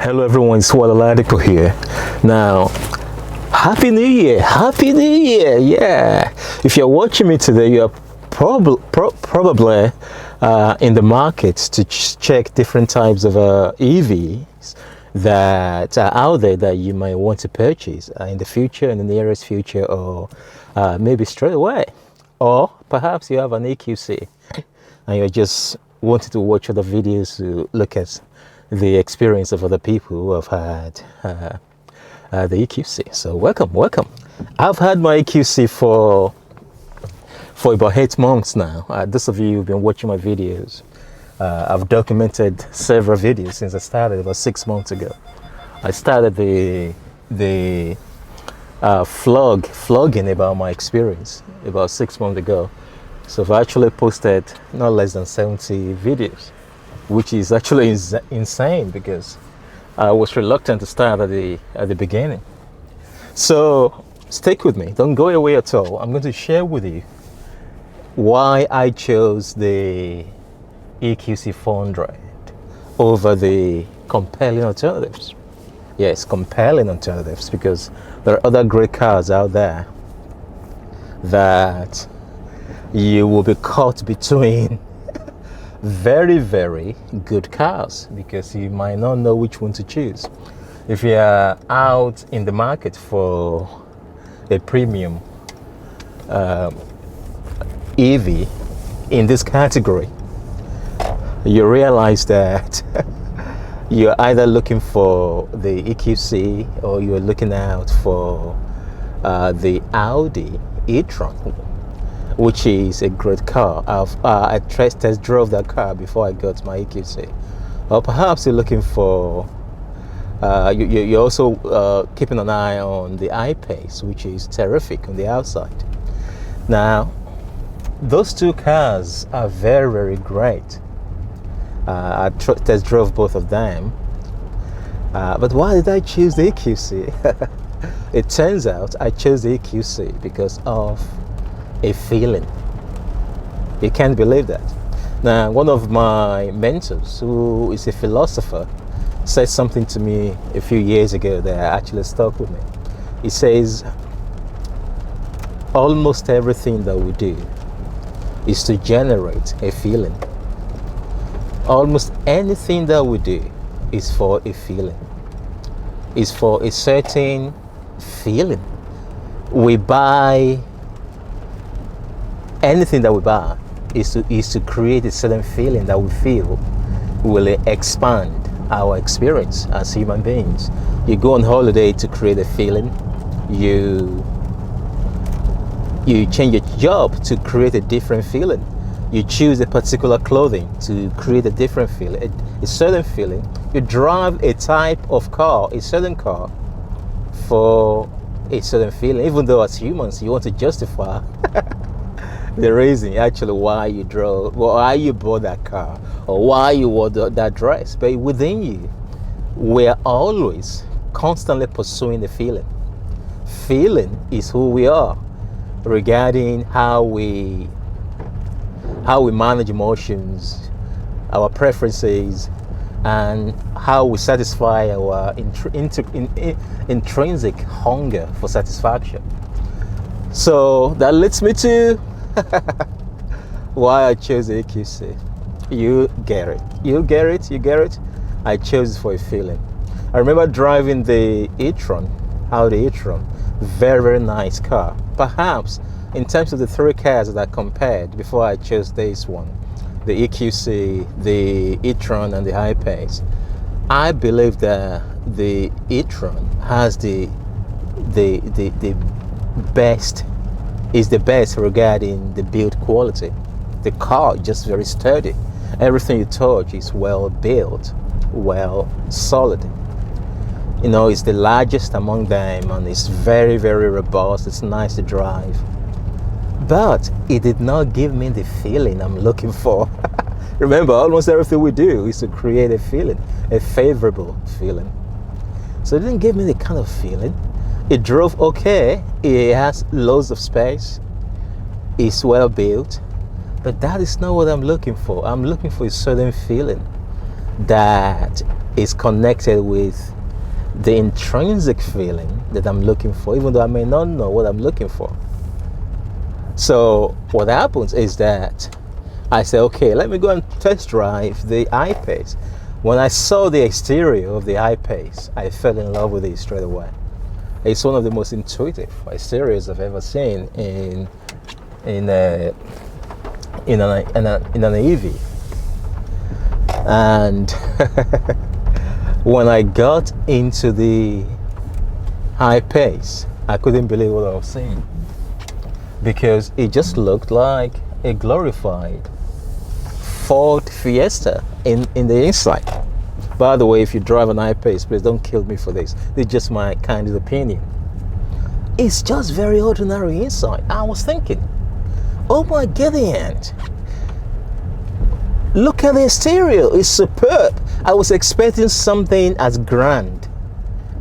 Hello everyone, it's Walaladipo here. Now, Happy New Year! Happy New Year! Yeah! If you're watching me today, you're probably in the market to check different types of EVs that are out there that you might want to purchase in the future, in the nearest future, or maybe straight away. Or perhaps you have an EQC and you're just wanting to watch other videos to look at the experience of other people who have had the EQC. So welcome. I've had my EQC for about 8 months now. Those of you who've been watching my videos, I've documented several videos since I started about 6 months ago. I started the vlogging about my experience about 6 months ago. So I've actually posted not less than 70 videos, which is actually insane because I was reluctant to start at the beginning. So stick with me, don't go away at all. I'm going to share with you why I chose the EQC 400 over the compelling alternatives. Yes, compelling alternatives, because there are other great cars out there that you will be caught between very good cars, because you might not know which one to choose. If you are out in the market for a premium EV in this category, you realize that you're either looking for the EQC or you're looking out for the Audi Etron, which is a great car. I test drove that car before I got my EQC. Or perhaps you're looking for, you're also keeping an eye on the I-Pace, which is terrific on the outside. Now, those two cars are very great. I test drove both of them. But why did I choose the EQC? It turns out I chose the EQC because of a feeling. You can't believe that. Now, one of my mentors, who is a philosopher, said something to me a few years ago that actually stuck with me. He says, almost everything that we do is to generate a feeling. Almost anything that we do is for a feeling. Is for a certain feeling. We buy anything that we buy is to create a certain feeling that we feel will expand our experience as human beings. You go on holiday to create a feeling. You change your job to create a different feeling. You choose a particular clothing to create a different feeling, a certain feeling. You drive a type of car, a certain car, for a certain feeling, even though as humans you want to justify the reason actually why you drove, why you bought that car, or why you wore that dress. But within you, we're always constantly pursuing the feeling. Feeling is who we are regarding how we manage emotions, our preferences, and how we satisfy our intrinsic hunger for satisfaction. So that leads me to why I chose the EQC. You get it. I chose it for a feeling. I remember driving the Etron, Audi Etron, very nice car. Perhaps in terms of the three cars that I compared before I chose this one, the EQC, the Etron, and the I-Pace, I believe that the Etron has the best, is the best regarding the build quality. The car is just very sturdy. Everything you touch is well built, well solid. You know, it's the largest among them and it's very robust. It's nice to drive. But it did not give me the feeling I'm looking for. Remember, almost everything we do is to create a feeling, a favorable feeling. So it didn't give me the kind of feeling. It drove okay. It has loads of space. It's well built. But that is not what I'm looking for. I'm looking for a certain feeling that is connected with the intrinsic feeling that I'm looking for, even though I may not know what I'm looking for. So what happens is that I say, okay, let me go and test drive the I-Pace. When I saw the exterior of the I-Pace, I fell in love with it straight away. It's one of the most intuitive exteriors I've ever seen in an EV. And when I got into the I-Pace, I couldn't believe what I was seeing, because it just looked like a glorified Ford Fiesta in the inside. By the way, if you drive an I-Pace, please don't kill me for this. This is just my kind of opinion. It's just very ordinary inside. I was thinking, oh my Gideon, look at the exterior, it's superb. I was expecting something as grand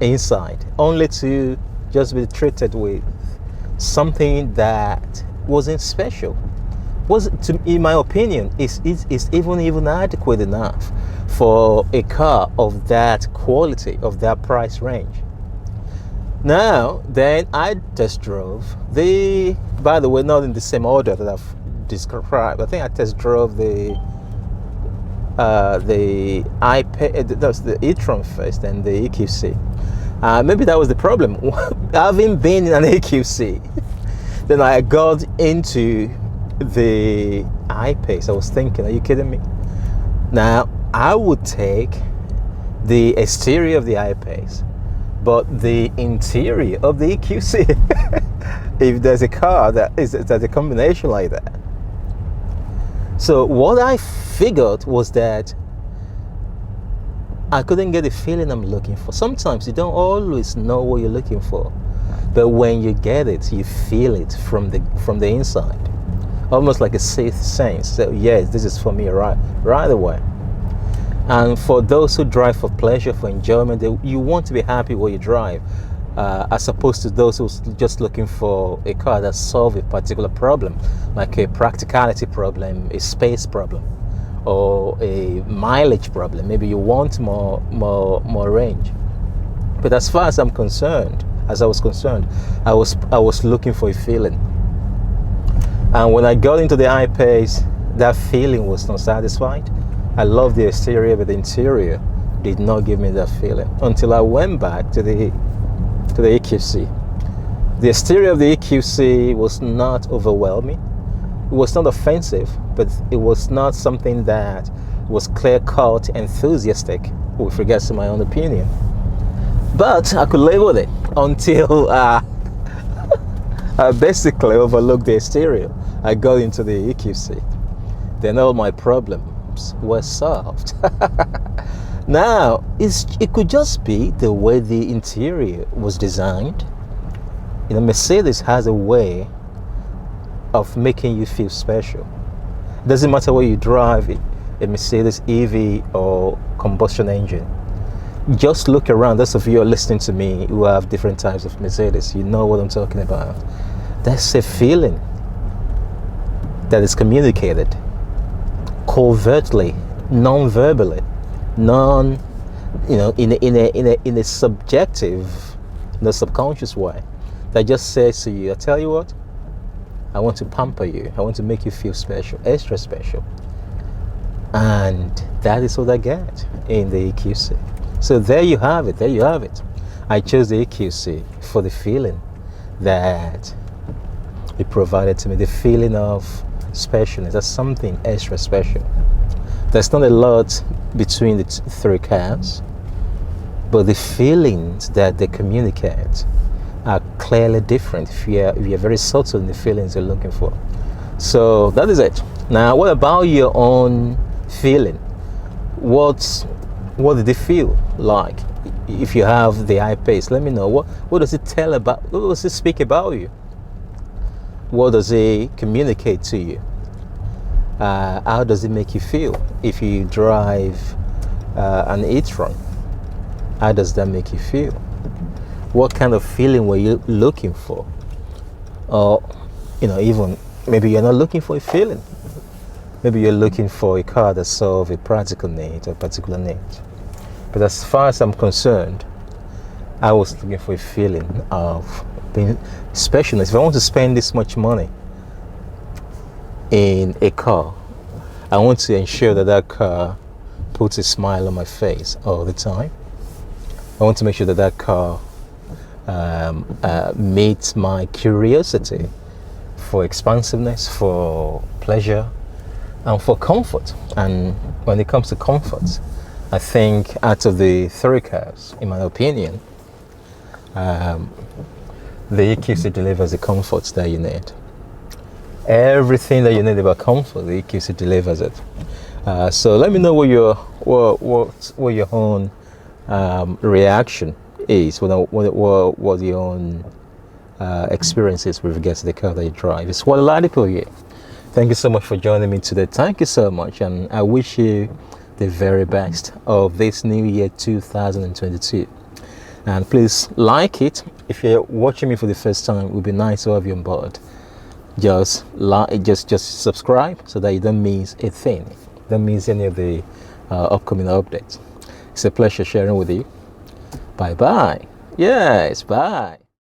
inside, only to just be treated with something that wasn't special. In my opinion, is even adequate enough for a car of that quality, of that price range. Now, then I test drove by the way, not in the same order that I've described. I think I test drove the iPad, that's the Etron first, and the EQC. Maybe that was the problem. Having been in an EQC, then I got into the I-Pace. I was thinking, are you kidding me? Now, I would take the exterior of the I-Pace, but the interior of the EQC, if there's a car there's a combination like that. So what I figured was that I couldn't get the feeling I'm looking for. Sometimes you don't always know what you're looking for, but when you get it, you feel it from the inside, almost like a sixth sense. So yes, this is for me right away. And for those who drive for pleasure, for enjoyment, you want to be happy while you drive, as opposed to those who's just looking for a car that solves a particular problem, like a practicality problem, a space problem, or a mileage problem. Maybe you want more range. But as far as I was concerned, I was looking for a feeling. And when I got into the I-Pace, that feeling was not satisfied. I love the exterior, but the interior did not give me that feeling until I went back to the EQC. The exterior of the EQC was not overwhelming. It was not offensive, but it was not something that was clear-cut, enthusiastic with regards to my own opinion. But I could live with it until I basically overlooked the exterior. I got into the EQC. Then all my problems were solved. Now, it could just be the way the interior was designed. You know, Mercedes has a way of making you feel special. It doesn't matter where you drive, a Mercedes EV or combustion engine. Just look around. Those of you who are listening to me who have different types of Mercedes, you know what I'm talking about. That's a feeling that is communicated covertly, non-verbally, in a subjective, subconscious way, that just says to you, I tell you what, I want to pamper you. I want to make you feel special, extra special. And that is what I get in the EQC. So there you have it. I chose the EQC for the feeling that it provided to me, the feeling of specialness. That's something extra special. There's not a lot between the three cars, but the feelings that they communicate are clearly different if you're very subtle in the feelings you're looking for. So that is it. Now, what about your own feeling? What did it feel like? If you have the I-Pace, let me know. What does it tell about? What does it speak about you? What does it communicate to you? How does it make you feel? If you drive an Etron, how does that make you feel? What kind of feeling were you looking for? Or, even maybe you're not looking for a feeling. Maybe you're looking for a car that solves a practical need or particular need. But as far as I'm concerned, I was looking for a feeling of being specialness. If I want to spend this much money in a car, I want to ensure that that car puts a smile on my face all the time. I want to make sure that that car meets my curiosity for expansiveness, for pleasure, and for comfort. And when it comes to comfort, I think out of the three cars, in my opinion, the EQC delivers the comforts that you need. Everything that you need about comfort, the EQC delivers it. So let me know what your own reaction is, what your own experiences with regards to the car that you drive. It's what Oladipo here. Thank you so much for joining me today. Thank you so much, and I wish you the very best of this new year 2022. And please like it. If you're watching me for the first time, it would be nice to have you on board. Just subscribe so that you don't miss a thing. Don't miss any of the upcoming updates. It's a pleasure sharing with you. Bye bye. Yes, bye.